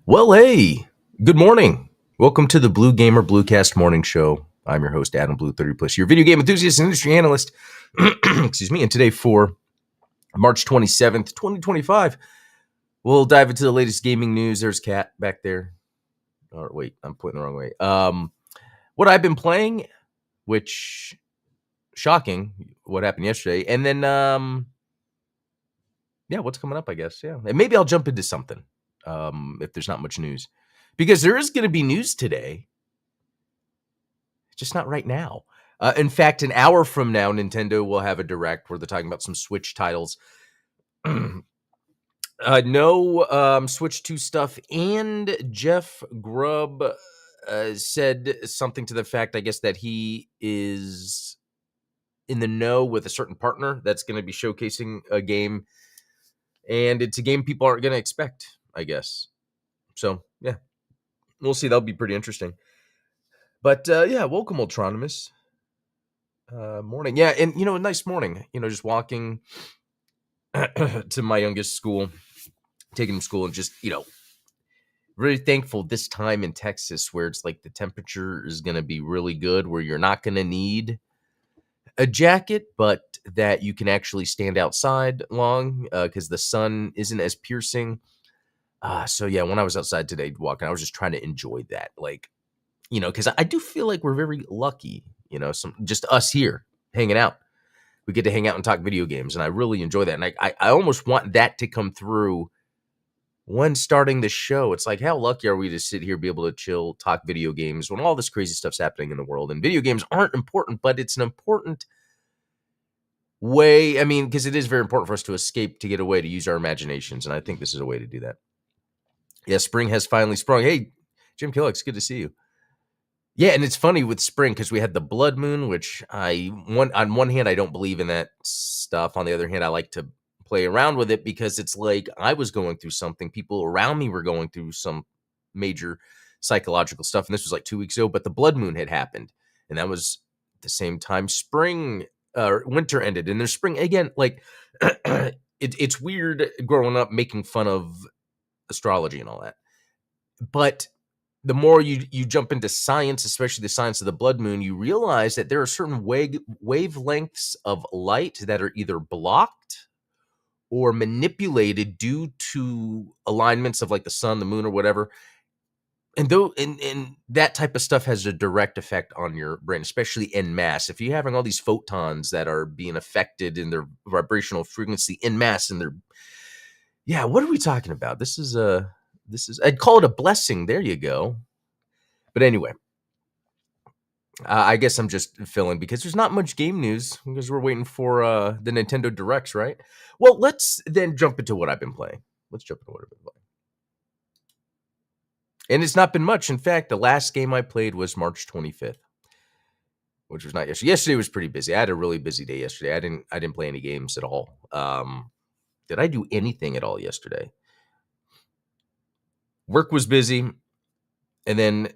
Well, hey, good morning. Welcome to the Blue Gamer Bluecast Morning Show. I'm your host, Adam Blue 30 Plus, your video game enthusiast and industry analyst. Excuse me. And today, for March 27th, 2025, we'll dive into the latest gaming news. There's Kat back there. Oh, wait, I'm pointing the wrong way. What I've been playing, which shocking, what happened yesterday. And then, yeah, what's coming up, I guess. Yeah. And maybe I'll jump into something if there's not much news. Because there is going to be news today, just not right now. In fact, an hour from now, Nintendo will have a direct where they're talking about some Switch titles. No Switch 2 stuff. And Jeff Grubb said something to the fact, I guess, that he is in the know with a certain partner that's going to be showcasing a game. And it's a game people aren't going to expect, I guess. So, yeah, we'll see. That'll be pretty interesting. But, yeah, welcome, Ultronimus. Morning. Yeah, and, a nice morning. Just walking to my youngest school, taking him to school, and just, really thankful this time in Texas where it's like the temperature is going to be really good, where you're not going to need a jacket, but that you can actually stand outside long because the sun isn't as piercing. So yeah, when I was outside today walking, I was just trying to enjoy that, like, because I do feel like we're very lucky, some just us here hanging out. We get to hang out and talk video games, and I really enjoy that. And I almost want that to come through when starting the show. It's like, how lucky are we to sit here, be able to chill, talk video games when all this crazy stuff's happening in the world? And video games aren't important, but it's an important way. I mean, because it is very important for us to escape, to get away, to use our imaginations. And I think this is a way to do that. Yeah, spring has finally sprung. Hey, Jim Killick, good to see you. Yeah, and it's funny with spring because we had the blood moon, which on one hand, I don't believe in that stuff. On the other hand, I like to play around with it because it's like I was going through something. People around me were going through some major psychological stuff. And this was like 2 weeks ago, but the blood moon had happened. And that was at the same time spring, winter ended. And there's spring again. Like it's weird growing up making fun of astrology and all that. But the more you jump into science, especially the science of the blood moon, you realize that there are certain wavelengths of light that are either blocked or manipulated due to alignments of like the sun, the moon, or whatever. And that type of stuff has a direct effect on your brain, especially en masse. If you're having all these photons that are being affected in their vibrational frequency en masse, and yeah, what are we talking about? This is I'd call it a blessing. There you go. But anyway, I guess I'm just filling because there's not much game news because we're waiting for the Nintendo Directs, right? Well, let's then jump into what I've been playing. Let's jump into what I've been playing. And it's not been much. In fact, the last game I played was March 25th, which was not yesterday. Yesterday was pretty busy. I had a really busy day yesterday. I didn't play any games at all. Did I do anything at all yesterday? Work was busy, and then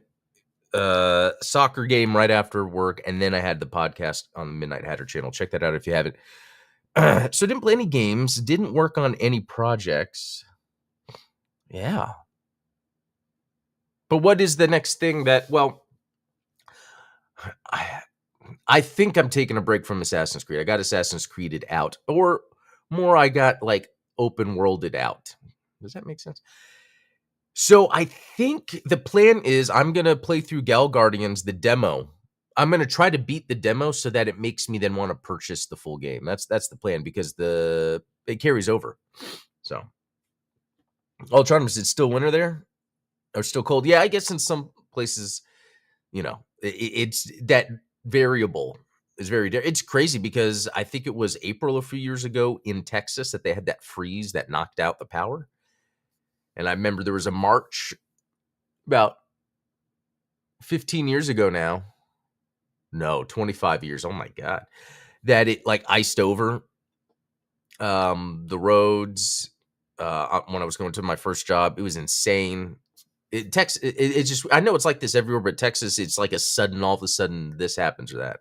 soccer game right after work, and then I had the podcast on the Midnight Hatter channel. Check that out if you haven't. So didn't play any games, didn't work on any projects. Yeah. But what is the next thing that, well, I think I'm taking a break from Assassin's Creed. I got Assassin's Creeded out, or more, I got like open worlded out. Does that make sense? So I think the plan is I'm going to play through Gal Guardians, the demo. I'm going to try to beat the demo so that it makes me then want to purchase the full game. That's the plan because it carries over. So, Ultronus, it's still winter there? Or still cold? Yeah, I guess in some places, it's that variable is very it's crazy because I think it was April a few years ago in Texas that they had that freeze that knocked out the power. And I remember there was a March about 15 years ago now. No, 25 years. Oh my God. That it like iced over the roads when I was going to my first job. It was insane. Texas, it's just, I know it's like this everywhere, but Texas, it's like all of a sudden this happens or that.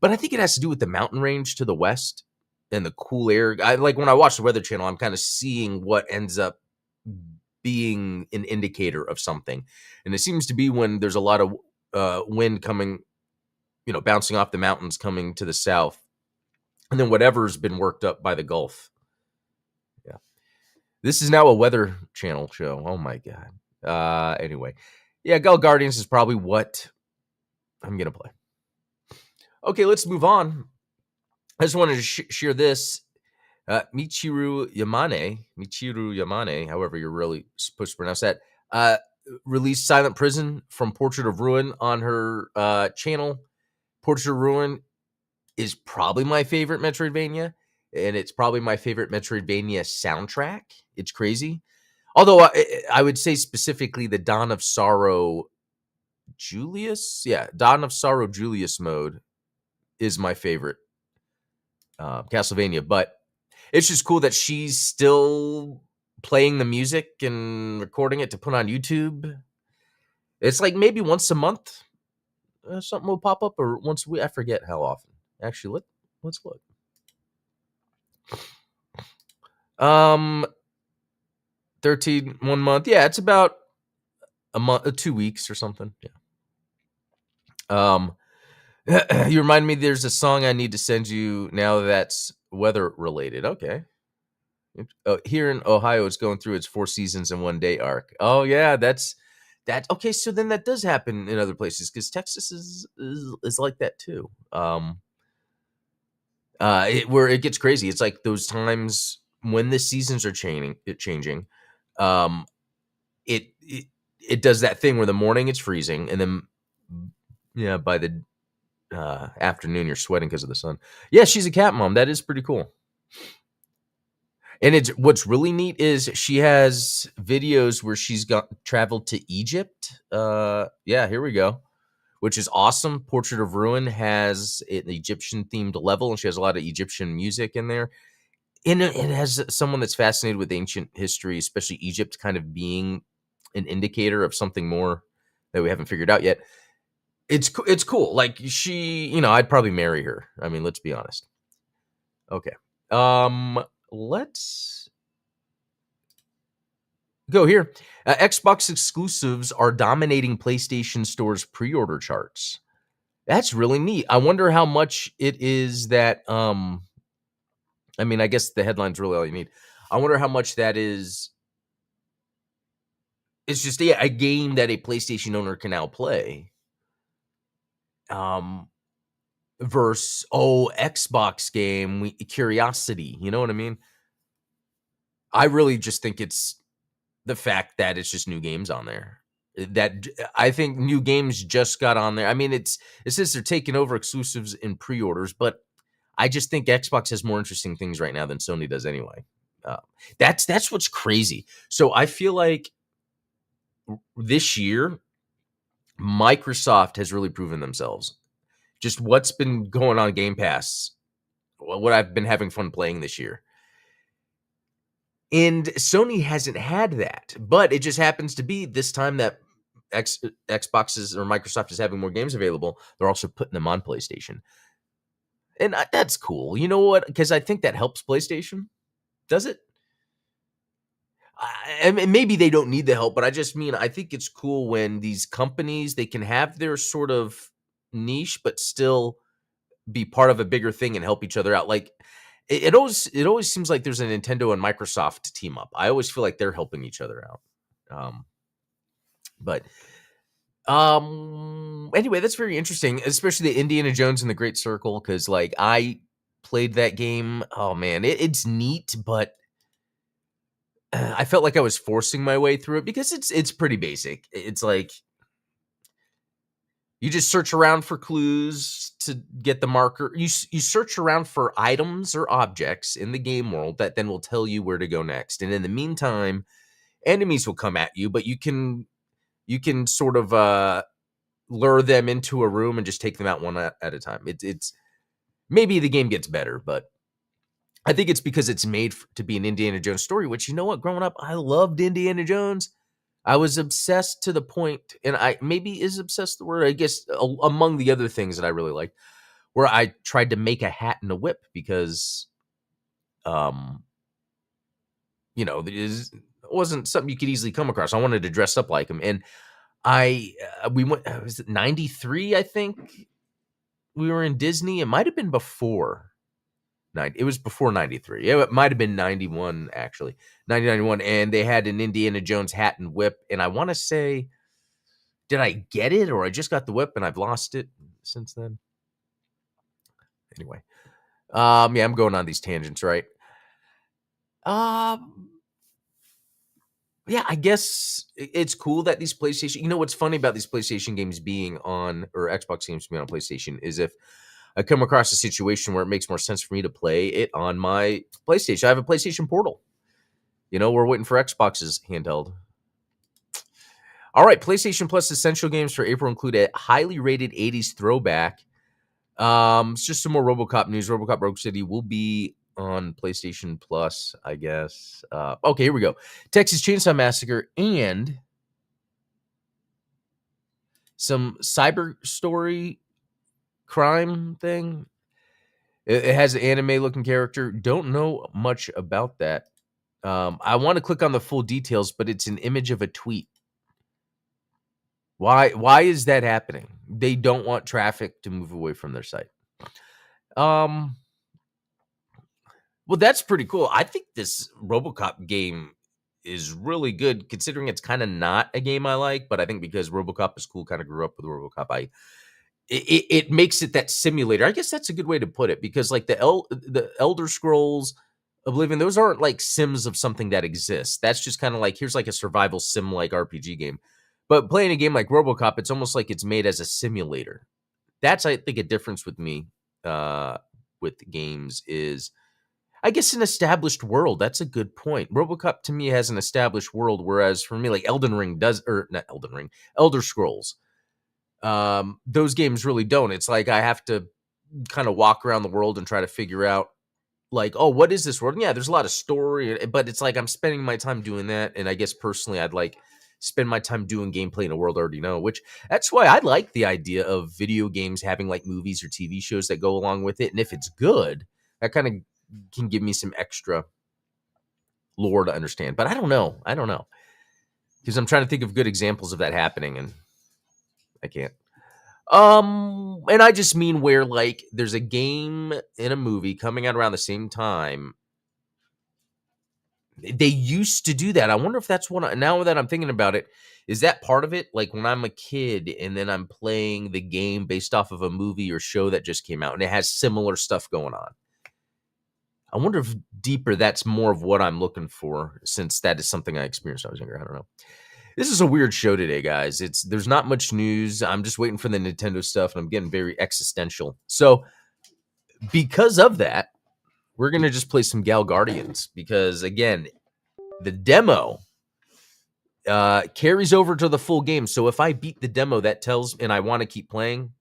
But I think it has to do with the mountain range to the west and the cool air. Like when I watch the Weather Channel, I'm kind of seeing what ends up being an indicator of something. And it seems to be when there's a lot of wind coming, bouncing off the mountains coming to the south, and then whatever's been worked up by the Gulf. Yeah. This is now a Weather Channel show. Oh my God. Anyway. Yeah, Gull Guardians is probably what I'm going to play. Okay, let's move on. I just wanted to share this. Michiru Yamane, however you're really supposed to pronounce that, released Silent Prison from Portrait of Ruin on her channel. Portrait of Ruin is probably my favorite Metroidvania, and it's probably my favorite Metroidvania soundtrack. It's crazy. Although I would say specifically the Dawn of Sorrow Julius. Yeah, Dawn of Sorrow Julius mode is my favorite Castlevania. But it's just cool that she's still playing the music and recording it to put on YouTube. It's like maybe once a month something will pop up, or once a week. I forget how often. Actually, let's look. 13 1 month. Yeah, it's about a month, 2 weeks or something. Yeah. You remind me there's a song I need to send you now that's weather related. Okay. Here in Ohio, it's going through its 4 seasons in 1 day arc. Oh yeah, that's that. Okay, so then that does happen in other places because Texas is like that too. Where it gets crazy. It's like those times when the seasons are changing. It does that thing where the morning it's freezing, and then by the afternoon you're sweating because of the sun. Yeah, she's a cat mom. That is pretty cool. And what's really neat is she has videos where she's traveled to Egypt. Yeah, here we go. Which is awesome. Portrait of Ruin has an Egyptian themed level, and she has a lot of Egyptian music in there. And it has someone that's fascinated with ancient history, especially Egypt, kind of being an indicator of something more that we haven't figured out yet. It's cool. Like I'd probably marry her. I mean, let's be honest. Okay. Let's go here. Xbox exclusives are dominating PlayStation Store's pre-order charts. That's really neat. I wonder how much it is that I mean, I guess the headline's really all you need. I wonder how much that is. It's just a game that a PlayStation owner can now play. Versus Xbox game curiosity. You know what I mean? I really just think it's the fact that it's just new games on there. That I think new games just got on there. I mean, it says they're taking over exclusives in pre-orders, but I just think Xbox has more interesting things right now than Sony does anyway. That's what's crazy. So I feel like this year, Microsoft has really proven themselves. Just what's been going on Game Pass, what I've been having fun playing this year. And Sony hasn't had that, but it just happens to be this time that Xboxes or Microsoft is having more games available. They're also putting them on PlayStation. And that's cool. You know what? Because I think that helps PlayStation. Does it? I mean, maybe they don't need the help, but I just mean I think it's cool when these companies, they can have their sort of niche, but still be part of a bigger thing and help each other out. Like it always seems like there's a Nintendo and Microsoft team up. I always feel like they're helping each other out. Anyway, that's very interesting, especially the Indiana Jones and the Great Circle, because like I played that game. Oh man, it's neat, but I felt like I was forcing my way through it because it's pretty basic. It's like you just search around for clues to get the marker. You search around for items or objects in the game world that then will tell you where to go next. And in the meantime, enemies will come at you, but you can sort of lure them into a room and just take them out one at a time. It's maybe the game gets better, but I think it's because it's made to be an Indiana Jones story, which, you know what, growing up, I loved Indiana Jones. I was obsessed to the point, and maybe is obsessed the word, I guess, among the other things that I really liked, where I tried to make a hat and a whip because, wasn't something you could easily come across. I wanted to dress up like him, and we went. Was it 93? I think we were in Disney. It might have been before. It was before 93. It might have been 91, actually. 1991. And they had an Indiana Jones hat and whip. And I want to say, did I get it or I just got the whip and I've lost it since then? Anyway. Yeah, I'm going on these tangents, right? Yeah, I guess it's cool that these PlayStation, what's funny about these PlayStation games being on, or Xbox games being on PlayStation, is if I come across a situation where it makes more sense for me to play it on my PlayStation. I have a PlayStation Portal. We're waiting for Xbox's handheld. All right, PlayStation Plus essential games for April include a highly rated 80s throwback. It's just some more RoboCop news. RoboCop Rogue City will be on PlayStation Plus, I guess. Okay, here we go. Texas Chainsaw Massacre and some cyber story crime thing. It has an anime looking character. Don't know much about that. I want to click on the full details, but it's an image of a tweet. Why is that happening? They don't want traffic to move away from their site. Well, that's pretty cool. I think this RoboCop game is really good, considering it's kind of not a game I like, but I think because RoboCop is cool, kind of grew up with RoboCop, it makes it that simulator. I guess that's a good way to put it, because like the Elder Scrolls, Oblivion, those aren't like sims of something that exists. That's just kind of like, here's like a survival sim like RPG game. But playing a game like RoboCop, it's almost like it's made as a simulator. That's, I think, a difference with me with games is, I guess, an established world. That's a good point. RoboCop to me has an established world, whereas for me, like Elden Ring does, or not Elden Ring, Elder Scrolls. Those games really don't. It's like I have to kind of walk around the world and try to figure out, like, oh, what is this world? And yeah, there's a lot of story, but it's like I'm spending my time doing that. And I guess personally, I'd like spend my time doing gameplay in a world I already know, which that's why I like the idea of video games having like movies or TV shows that go along with it. And if it's good, that kind of can give me some extra lore to understand. But I don't know. Because I'm trying to think of good examples of that happening, and I can't. And I just mean where like there's a game and a movie coming out around the same time. They used to do that. I wonder if that's now that I'm thinking about it, is that part of it? Like when I'm a kid and then I'm playing the game based off of a movie or show that just came out and it has similar stuff going on. I wonder if deeper that's more of what I'm looking for, since that is something I experienced when I was younger. I don't know. This is a weird show today, guys. There's not much news. I'm just waiting for the Nintendo stuff, and I'm getting very existential. So because of that, we're going to just play some Gal Guardians, because, again, the demo carries over to the full game. So if I beat the demo, and I want to keep playing,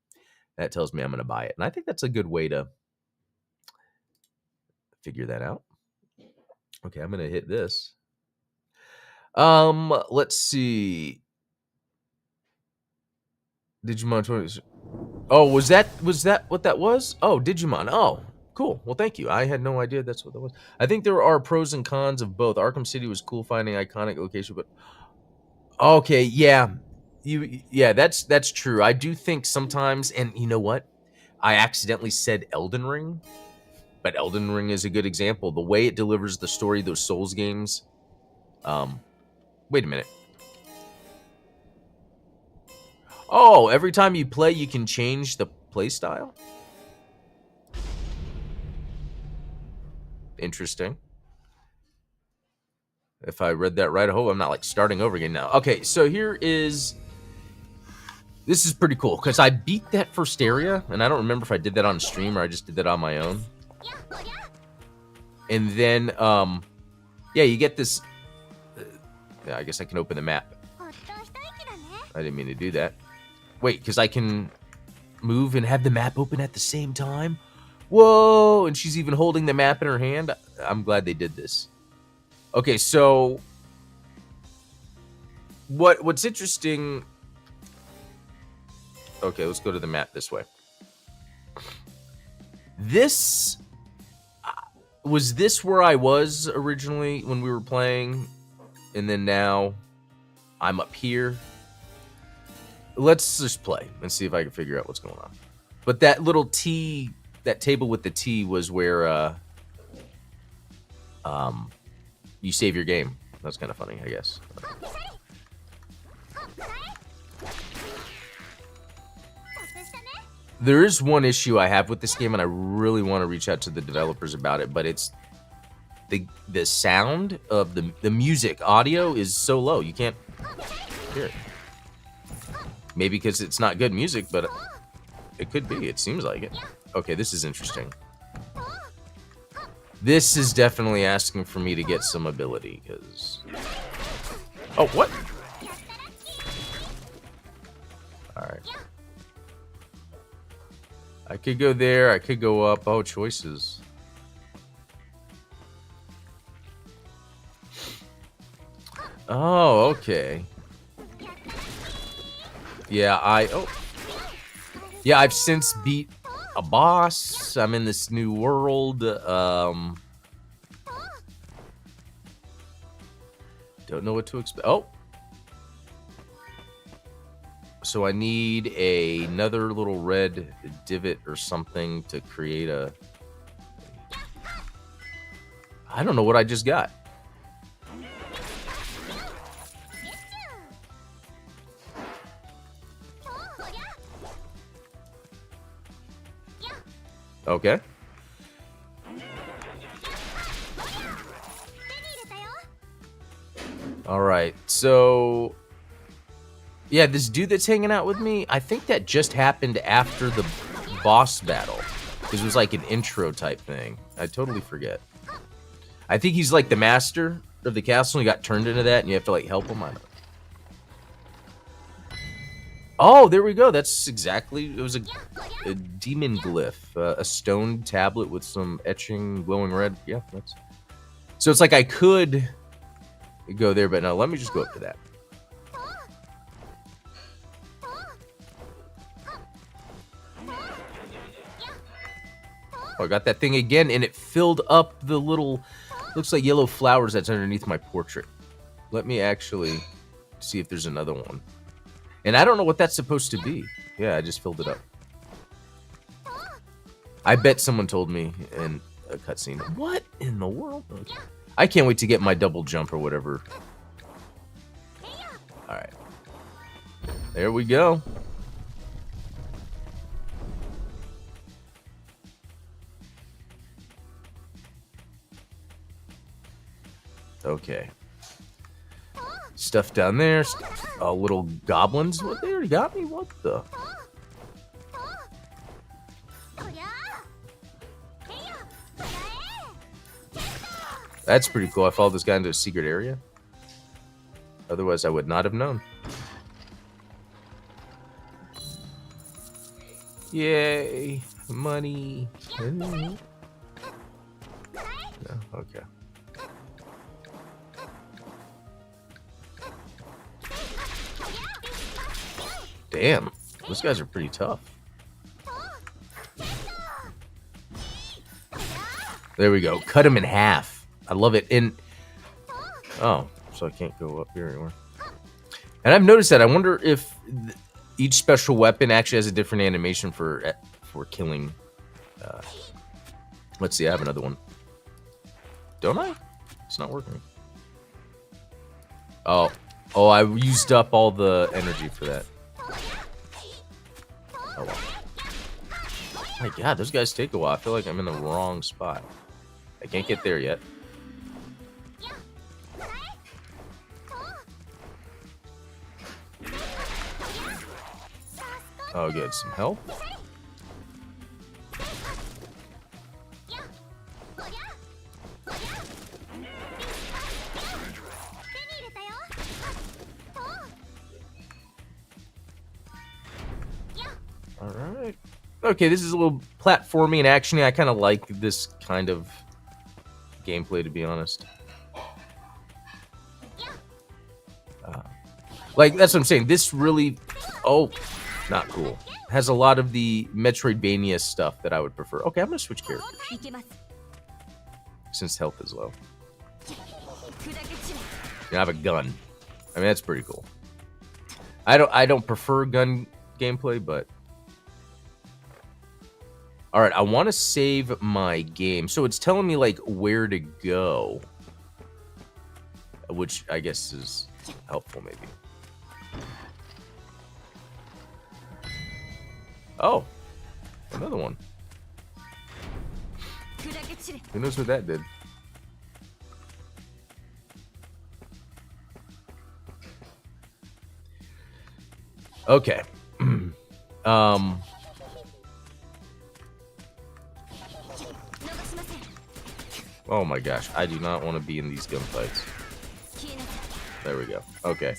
that tells me I'm going to buy it. And I think that's a good way to figure that out. Okay, I'm going to hit this. Let's see. Digimon 20. Oh, was that what that was? Oh, Digimon. Oh, cool. Well, thank you. I had no idea that's what that was. I think there are pros and cons of both. Arkham City was cool finding iconic location, but okay, yeah. That's true. I do think sometimes, and you know what? I accidentally said Elden Ring, but Elden Ring is a good example. The way it delivers the story, those Souls games. Wait a minute. Oh, every time you play, you can change the play style? Interesting. If I read that right, I hope I'm not like starting over again now. Okay, so this is pretty cool, because I beat that first area, and I don't remember if I did that on stream or I just did that on my own. And then, yeah, you get this. Yeah, I guess I can open the map. I didn't mean to do that. Wait, because I can move and have the map open at the same time? Whoa, and she's even holding the map in her hand. I'm glad they did this. Okay, so what's interesting... Okay, let's go to the map this way. Was this where I was originally when we were playing and then now I'm up here. Let's just play and see if I can figure out what's going on. But that little T, that table with the T was where you save your game. That's kind of funny, I guess. There is one issue I have with this game, and I really want to reach out to the developers about it, but it's the sound of the music audio is so low you can't hear it. Maybe because it's not good music, but it could be. It seems like it. Okay, this is interesting. This is definitely asking for me to get some ability, because... Oh, what? Alright. I could go there, I could go up. Oh, choices. Oh, okay. Yeah, I've since beat a boss. I'm in this new world. Don't know what to expect. Oh. So I need another little red divot or something to create a... I don't know what I just got. Okay. All right. So, yeah, this dude that's hanging out with me, I think that just happened after the boss battle. This was like an intro type thing. I totally forget. I think he's like the master of the castle. And he got turned into that, and you have to like help him. I don't know. Oh, there we go. That's exactly... It was a demon glyph. A stone tablet with some etching glowing red. Yeah, that's... So it's like I could go there, but no, let me just go up to that. Oh, I got that thing again, and it filled up the little... Looks like yellow flowers that's underneath my portrait. Let me actually see if there's another one. And I don't know what that's supposed to be. Yeah, I just filled it up. I bet someone told me in a cutscene. What in the world? Okay. I can't wait to get my double jump or whatever. Alright. There we go. Okay. Stuff down there. Little goblins. What? They already got me? What the? That's pretty cool. I followed this guy into a secret area. Otherwise, I would not have known. Yay. Money. No, okay. Damn, those guys are pretty tough. There we go. Cut him in half. I love it. And oh, so I can't go up here anymore. And I've noticed that. I wonder if each special weapon actually has a different animation for killing. Let's see. I have another one. Don't I? It's not working. Oh, I used up all the energy for that. Oh, wow. My God, those guys take a while. I feel like I'm in the wrong spot. I can't get there yet. Oh, good. Some help. Alright. Okay, this is a little platforming and actiony. I kind of like this kind of gameplay, to be honest. Like, that's what I'm saying. This really... Oh, not cool. Has a lot of the Metroidvania stuff that I would prefer. Okay, I'm going to switch characters. Since health is low. I have a gun. I mean, that's pretty cool. I don't prefer gun gameplay, but all right. I want to save my game, so it's telling me like where to go, which I guess is helpful, maybe. Oh, another one. Who knows what that did? Okay. Oh my gosh, I do not want to be in these gunfights. There we go. Okay.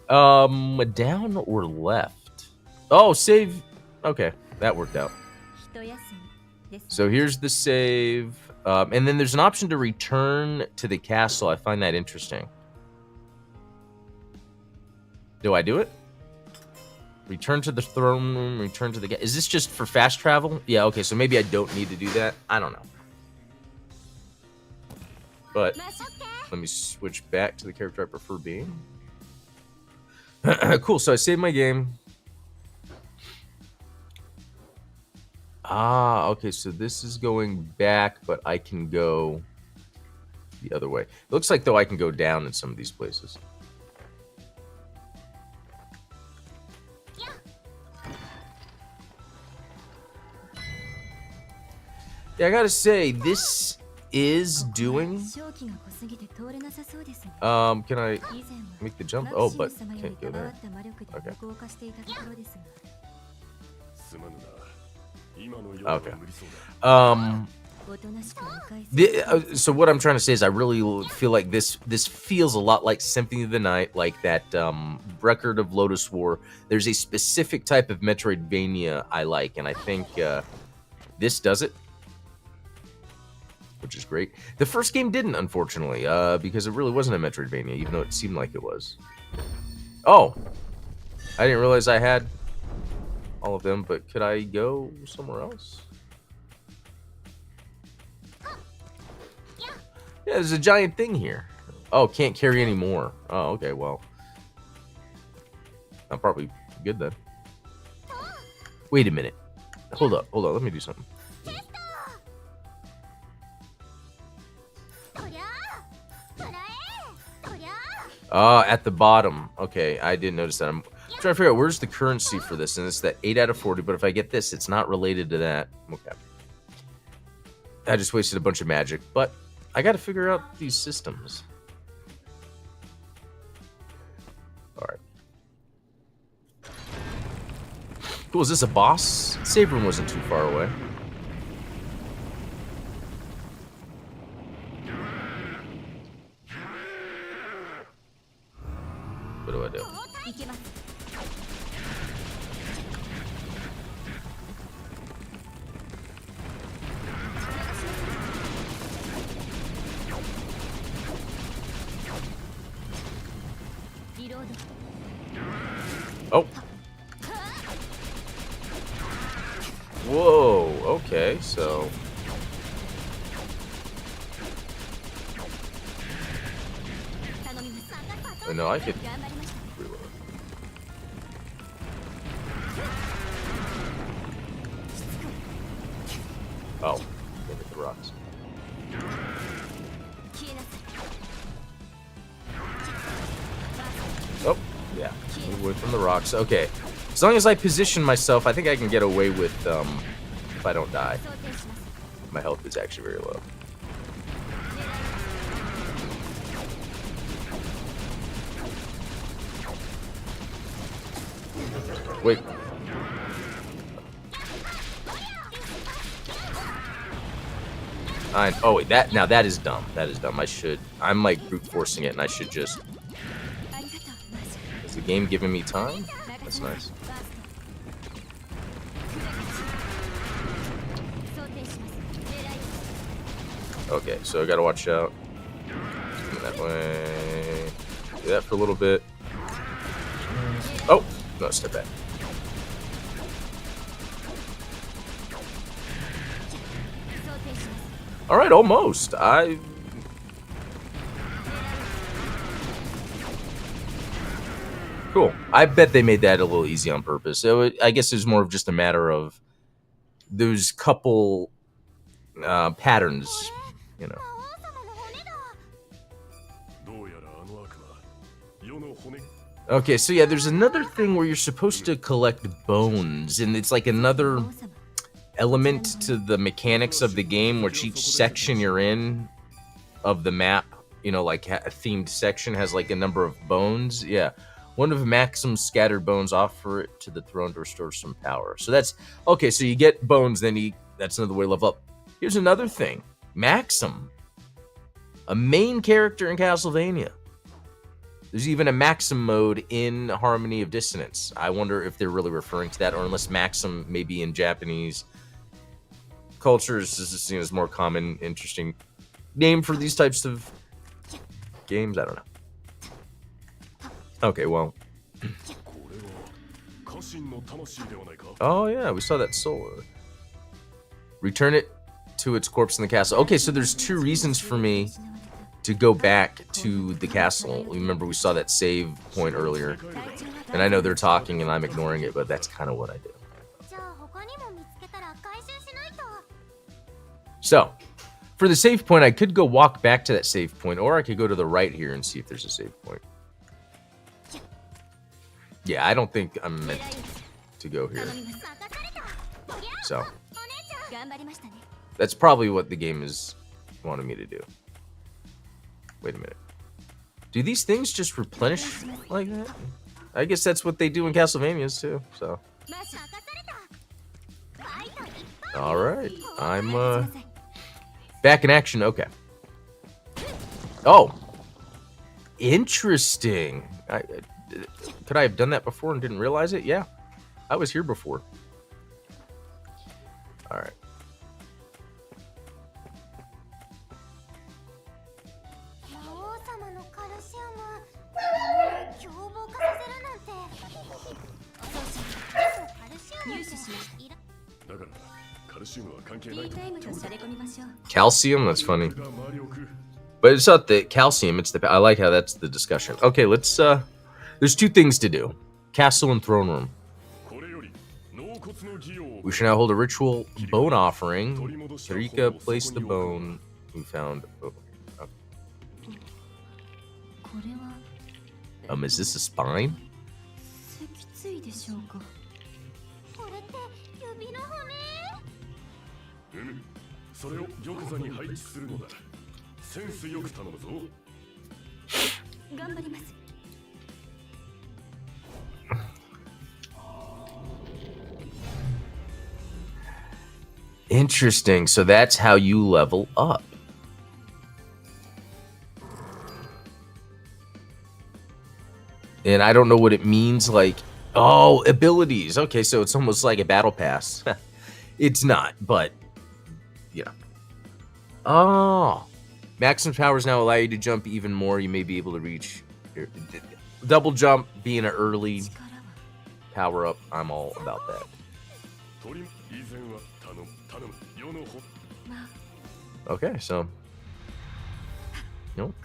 Down or left? Oh, save. Okay, that worked out. So here's the save. And then there's an option to return to the castle. I find that interesting. Do I do it? Return to the throne room, return to the... Is this just for fast travel? Yeah, okay, so maybe I don't need to do that. I don't know. But let me switch back to the character I prefer being. Cool, so I saved my game. Ah, okay, so this is going back, but I can go the other way. It looks like, though, I can go down in some of these places. Yeah, I gotta say, this is doing... can I make the jump? Oh, but can't go there. Okay. Okay. So what I'm trying to say is I really feel like this feels a lot like Symphony of the Night, like that Record of Lodoss War. There's a specific type of Metroidvania I like, and I think this does it, which is great. The first game didn't, unfortunately, because it really wasn't a Metroidvania, even though it seemed like it was. Oh, I didn't realize I had all of them, but could I go somewhere else? Yeah, there's a giant thing here. Oh, can't carry any more. Oh, okay, well. I'm probably good then. Wait a minute. Hold up, let me do something. At the bottom. Okay, I didn't notice that. I'm trying to figure out where's the currency for this, and it's that 8 out of 40, but if I get this, it's not related to that. Okay. I just wasted a bunch of magic, but I gotta figure out these systems. Alright. Cool, is this a boss? Save room wasn't too far away. What do I do? Oh. Whoa, okay, so... Oh, no, I could reload. Oh, look at the rocks. Oh, yeah, move away from the rocks. Okay, as long as I position myself, I think I can get away with, if I don't die. My health is actually very low. Wait. Oh wait, that is dumb. That is dumb. I'm like brute forcing it, and I should just... Is the game giving me time? That's nice. Okay, so I gotta watch out. Go that way. Do that for a little bit. Oh, no, step back. All right, almost. Cool. I bet they made that a little easy on purpose. So I guess it's more of just a matter of those couple patterns, you know. Okay, so yeah, there's another thing where you're supposed to collect bones, and it's like another element to the mechanics of the game, which each section you're in of the map, you know, like a themed section has like a number of bones. Yeah. One of Maxim's scattered bones, offer it to the throne to restore some power. So that's okay. So you get bones, then that's another way to level up. Here's another thing: Maxim, a main character in Castlevania. There's even a Maxim mode in Harmony of Dissonance. I wonder if they're really referring to that, or unless Maxim maybe in Japanese cultures is seen as more common, interesting name for these types of games. I don't know. Okay, well. Oh yeah, we saw that soul. Return it to its corpse in the castle. Okay, so there's two reasons for me to go back to the castle. Remember, we saw that save point earlier. And I know they're talking and I'm ignoring it, but that's kind of what I do. So, for the save point, I could go walk back to that save point, or I could go to the right here and see if there's a save point. Yeah, I don't think I'm meant to go here. So, that's probably what the game is wanting me to do. Wait a minute. Do these things just replenish like that? I guess that's what they do in Castlevanias too, so. Alright, I'm back in action, okay. Oh! Interesting! Could I have done that before and didn't realize it? Yeah, I was here before. Alright. Calcium? That's funny. But it's not the calcium, it's the... I like how that's the discussion. Okay, let's... There's two things to do. Castle and throne room. We should now hold a ritual bone offering. Karika placed the bone we found... Oh, okay. Is this a spine? Interesting. So that's how you level up. And I don't know what it means, like, oh, abilities. Okay, so it's almost like a battle pass. It's not, but, yeah. Oh. Maximum powers now allow you to jump even more. You may be able to reach... Double jump, being an early power-up. I'm all about that. Okay, so... Nope.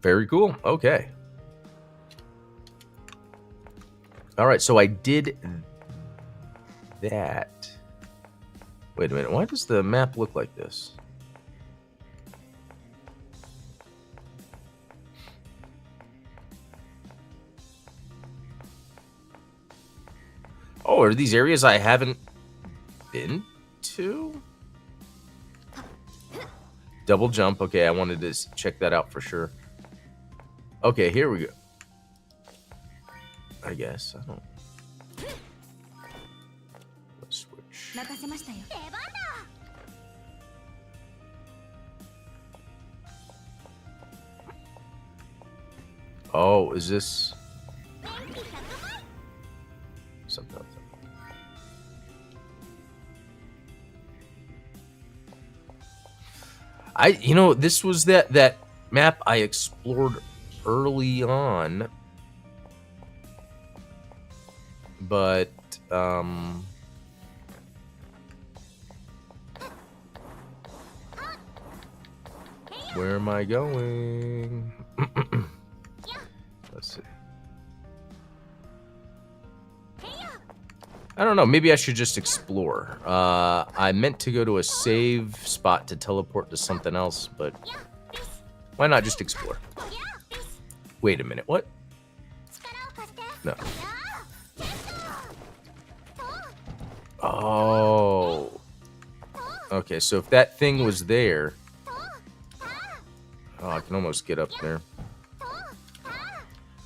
Very cool. Okay. Alright, so I did that. Wait a minute. Why does the map look like this? Oh, are these areas I haven't been to? Double jump. Okay, I wanted to check that out for sure. Okay, here we go. I guess. I don't... Let's switch. Oh, is this... something else? You know, this was that map I explored early on, but Where am I going? Let's see. I don't know. Maybe I should just explore. I meant to go to a save spot to teleport to something else, but why not just explore? Wait a minute. What? No. Oh. Okay, so if that thing was there... Oh, I can almost get up there.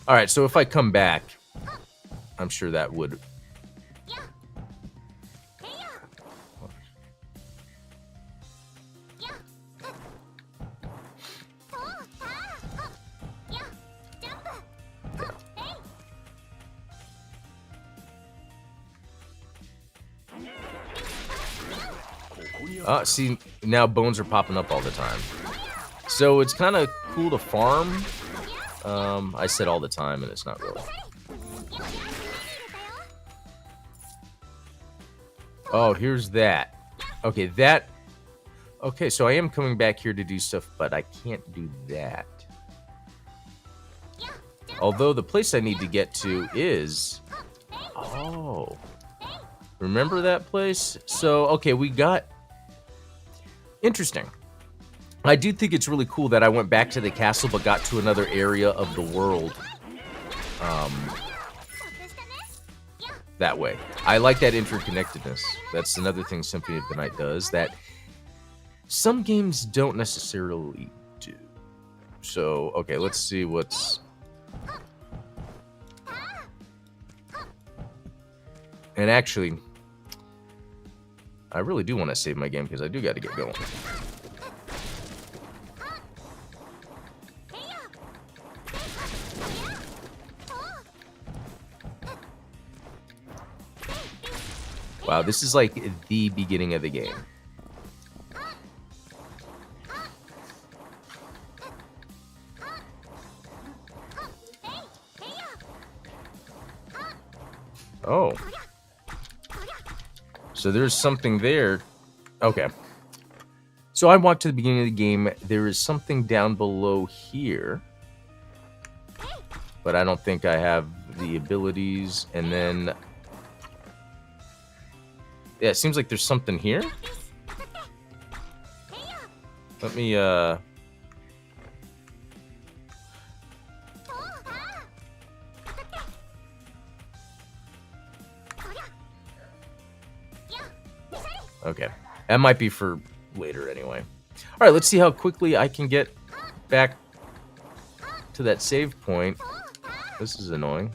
Alright, so if I come back, I'm sure that would... See, now bones are popping up all the time. So it's kind of cool to farm. I said all the time, and it's not really. Oh, here's that. Okay, that... Okay, so I am coming back here to do stuff, but I can't do that. Although the place I need to get to is... Oh. Remember that place? So, okay, we got... Interesting. I do think it's really cool that I went back to the castle but got to another area of the world that way. I like that interconnectedness. That's another thing Symphony of the Night does that some games don't necessarily do. So, okay, let's see what's... And actually, I really do want to save my game because I do got to get going. Wow, this is like the beginning of the game. Oh. So there's something there. Okay. So I walked to the beginning of the game. There is something down below here. But I don't think I have the abilities. And then... Yeah, it seems like there's something here. Let me, Okay. That might be for later anyway. Alright, let's see how quickly I can get back to that save point. This is annoying.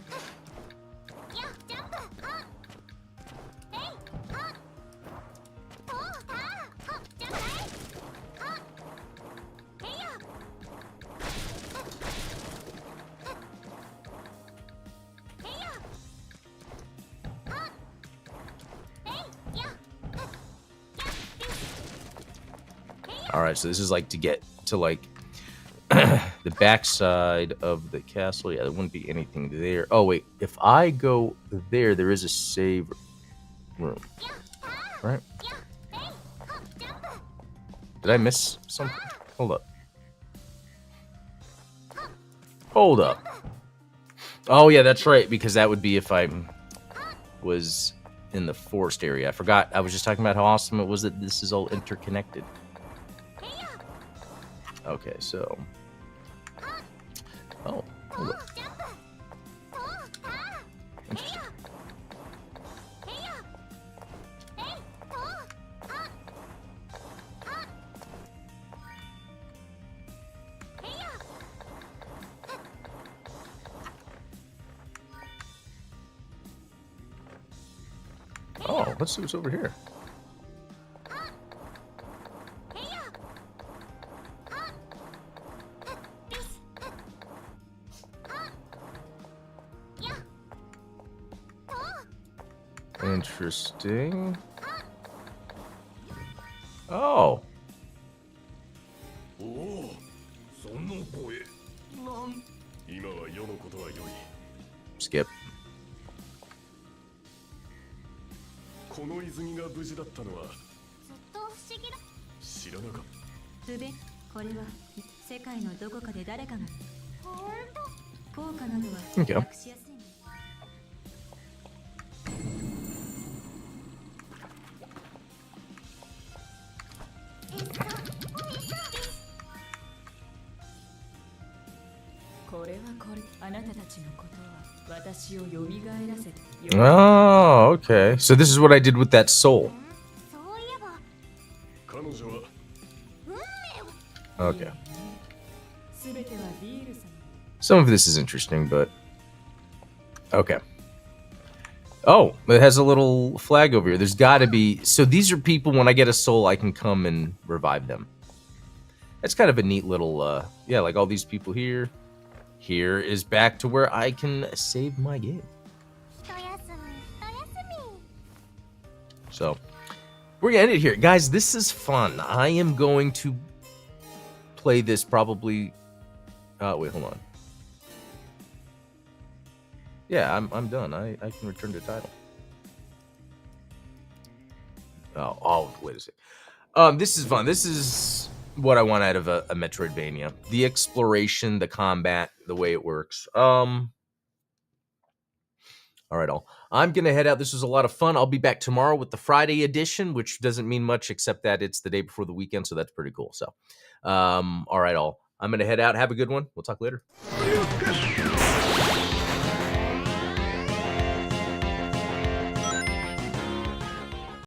Alright, so this is like to get to like the backside of the castle. Yeah, there wouldn't be anything there. Oh wait, if I go there, there is a save room. Right? Did I miss something? Hold up. Hold up. Oh yeah, that's right, because that would be if I was in the forest area. I forgot. I was just talking about how awesome it was that this is all interconnected. Okay, so... Oh, hold up. Interesting. Oh, let's see what's over here. Interesting. Oh. Skip. この泉が無事だったのはずっと不思議だ。知らなかった。ルベ、これは世界のどこかで誰かがほんと効果などは Okay. 隠しやすいね。これはこれ、あなたたちのことは私を蘇らせて。 Oh, okay. So this is what I did with that soul. そういえば彼女は Okay. すべてはビール様。 Some of this is interesting, but okay. Oh, it has a little flag over here. There's got to be. So these are people. When I get a soul, I can come and revive them. That's kind of a neat little. Yeah, like all these people here. Here is back to where I can save my game. 一休み一休み So we're gonna end it here, guys. This is fun. I am going to play this probably. Wait, hold on. Yeah, I'm done. I can return to title. Oh, wait a sec. This is fun. This is what I want out of a Metroidvania. The exploration, the combat, the way it works. All right, all. I'm gonna head out. This was a lot of fun. I'll be back tomorrow with the Friday edition, which doesn't mean much except that it's the day before the weekend, so that's pretty cool. So, all right, all. I'm gonna head out. Have a good one. We'll talk later.